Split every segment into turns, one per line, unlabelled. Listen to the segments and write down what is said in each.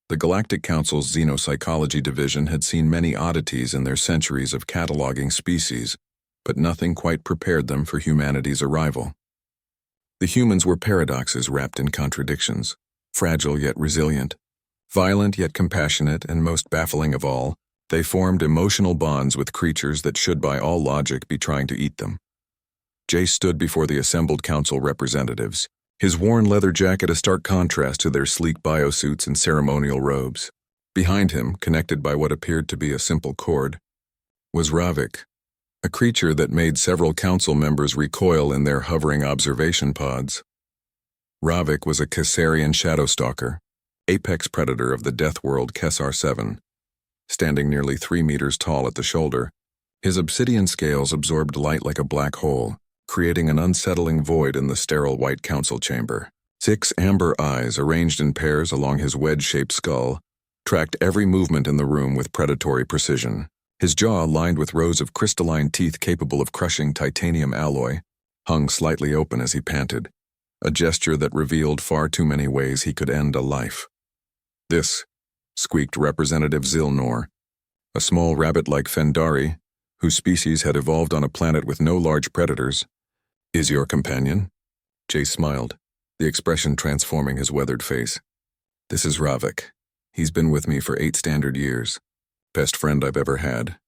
The Galactic Council's Xenopsychology Division had seen many oddities in their centuries of cataloging species, but nothing quite prepared them for humanity's arrival. The humans were paradoxes wrapped in contradictions, fragile yet resilient, violent yet compassionate, and most baffling of all, they formed emotional bonds with creatures that should by all logic be trying to eat them. Jace stood before the assembled council representatives, his worn leather jacket a stark contrast to their sleek biosuits and ceremonial robes. Behind him, connected by what appeared to be a simple cord, was Ravik, a creature that made several council members recoil in their hovering observation pods. Ravik was a Caesarian shadowstalker, apex predator of the death world Kesar 7. Standing nearly 3 meters tall at the shoulder, his obsidian scales absorbed light like a black hole, creating an unsettling void in the sterile white council chamber. 6 amber eyes, arranged in pairs along his wedge-shaped skull, tracked every movement in the room with predatory precision. His jaw, lined with rows of crystalline teeth capable of crushing titanium alloy, hung slightly open as he panted, a gesture that revealed far too many ways he could end a life. "This," squeaked Representative Zilnor, a small rabbit-like Fendari, whose species had evolved on a planet with no large predators, "is your companion?" Jace smiled, the expression transforming his weathered face. "This is Ravik. He's been with me for 8 standard years. Best friend I've ever had."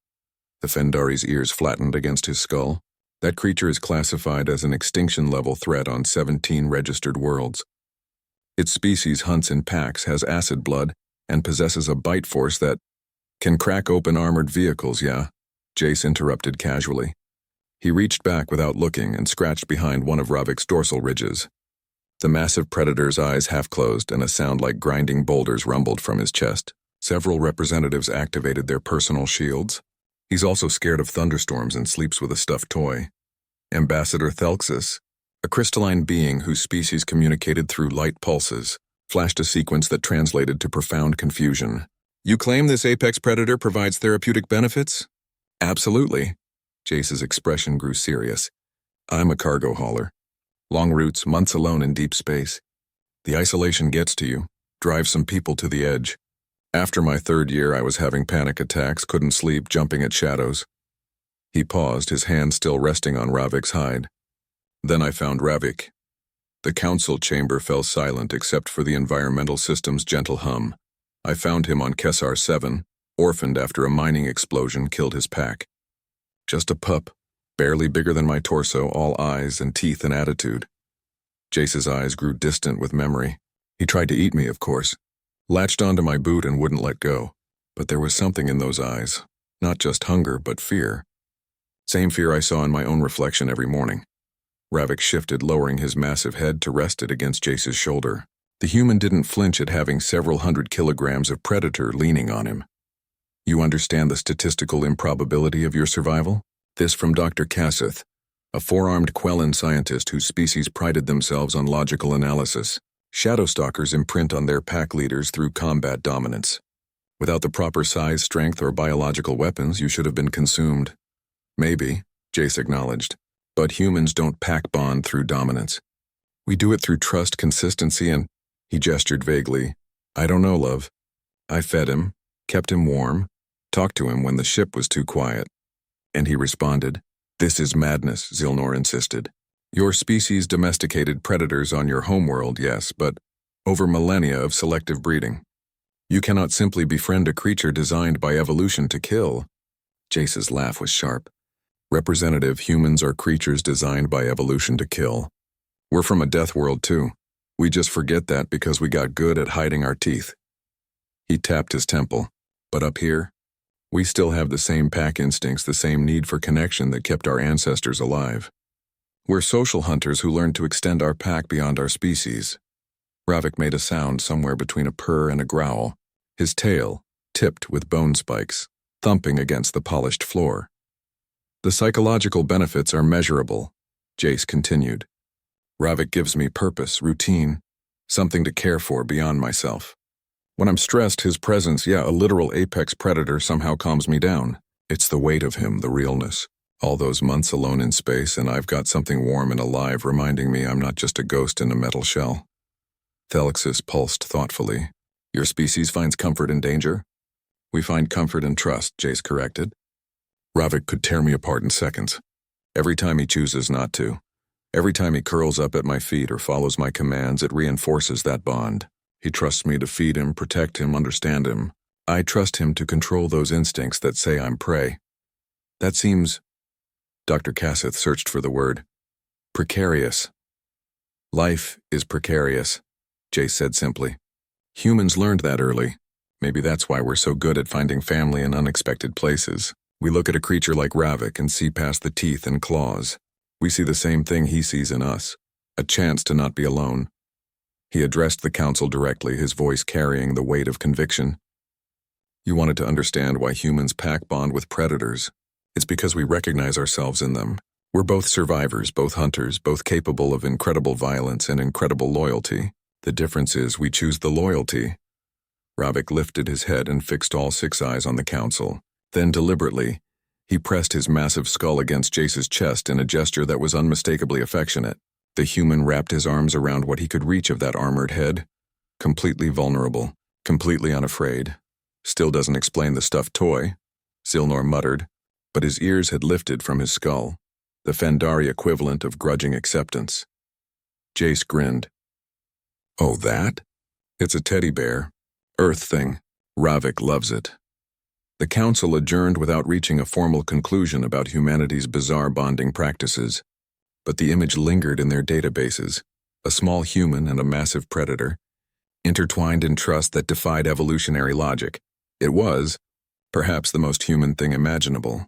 The Fendari's ears flattened against his skull. That creature is classified as an extinction-level threat on 17 registered worlds. Its species hunts in packs, has acid blood, and possesses a bite force that can crack open armored vehicles, yeah? Jace interrupted casually. He reached back without looking and scratched behind one of Ravik's dorsal ridges. The massive predator's eyes half-closed and a sound like grinding boulders rumbled from his chest. Several representatives activated their personal shields. He's also scared of thunderstorms and sleeps with a stuffed toy. Ambassador Thelxus, a crystalline being whose species communicated through light pulses, flashed a sequence that translated to profound confusion. "You claim this apex predator provides therapeutic benefits?" "Absolutely." Jace's expression grew serious. "I'm a cargo hauler. Long routes, months alone in deep space. The isolation gets to you, drives some people to the edge. After my 3rd year, I was having panic attacks, couldn't sleep, jumping at shadows." He paused, his hand still resting on Ravik's hide. "Then I found Ravik." The council chamber fell silent except for the environmental system's gentle hum. "I found him on Kesar 7, orphaned after a mining explosion killed his pack. Just a pup, barely bigger than my torso, all eyes and teeth and attitude." Jace's eyes grew distant with memory. "He tried to eat me, of course. Latched onto my boot and wouldn't let go. But there was something in those eyes. Not just hunger, but fear. Same fear I saw in my own reflection every morning." Ravik shifted, lowering his massive head to rest it against Jace's shoulder. The human didn't flinch at having several 100 kilograms of predator leaning on him. "You understand the statistical improbability of your survival?" This from Dr. Cassith, a 4-armed Quellan scientist whose species prided themselves on logical analysis. Shadowstalkers imprint on their pack leaders through combat dominance. Without the proper size, strength, or biological weapons, you should have been consumed. "Maybe," Jace acknowledged, "but humans don't pack bond through dominance. We do it through trust, consistency, and—" He gestured vaguely. "I don't know, love. I fed him, kept him warm, talked to him when the ship was too quiet." And he responded. "This is madness," Zilnor insisted. "Your species domesticated predators on your homeworld, yes, but over millennia of selective breeding. You cannot simply befriend a creature designed by evolution to kill." Jace's laugh was sharp. "Representative, humans are creatures designed by evolution to kill. We're from a death world too. We just forget that because we got good at hiding our teeth." He tapped his temple. "But up here, we still have the same pack instincts, the same need for connection that kept our ancestors alive. We're social hunters who learned to extend our pack beyond our species." Ravik made a sound somewhere between a purr and a growl, his tail, tipped with bone spikes, thumping against the polished floor. "The psychological benefits are measurable," Jace continued. "Ravik gives me purpose, routine, something to care for beyond myself. When I'm stressed, his presence, yeah, a literal apex predator, somehow calms me down. It's the weight of him, the realness. All those months alone in space, and I've got something warm and alive reminding me I'm not just a ghost in a metal shell." Thelxus pulsed thoughtfully. Your species finds comfort in danger? We find comfort in trust, Jace corrected. Ravik could tear me apart in seconds. Every time he chooses not to. Every time he curls up at my feet or follows my commands, it reinforces that bond. He trusts me to feed him, protect him, understand him. I trust him to control those instincts that say I'm prey. That seems... Dr. Cassith searched for the word. Precarious. Life is precarious, Jace said simply. Humans learned that early. Maybe that's why we're so good at finding family in unexpected places. We look at a creature like Ravik and see past the teeth and claws. We see the same thing he sees in us, a chance to not be alone. He addressed the council directly, his voice carrying the weight of conviction. You wanted to understand why humans pack bond with predators. It's because we recognize ourselves in them. We're both survivors, both hunters, both capable of incredible violence and incredible loyalty. The difference is we choose the loyalty. Ravik lifted his head and fixed all 6 eyes on the council. Then deliberately, he pressed his massive skull against Jace's chest in a gesture that was unmistakably affectionate. The human wrapped his arms around what he could reach of that armored head. Completely vulnerable, completely unafraid. Still doesn't explain the stuffed toy, Zilnor muttered, but his ears had lifted from his skull, the Fandari equivalent of grudging acceptance. Jace grinned. Oh, that? It's a teddy bear. Earth thing. Ravik loves it. The council adjourned without reaching a formal conclusion about humanity's bizarre bonding practices, but the image lingered in their databases, a small human and a massive predator, intertwined in trust that defied evolutionary logic. It was, perhaps, the most human thing imaginable.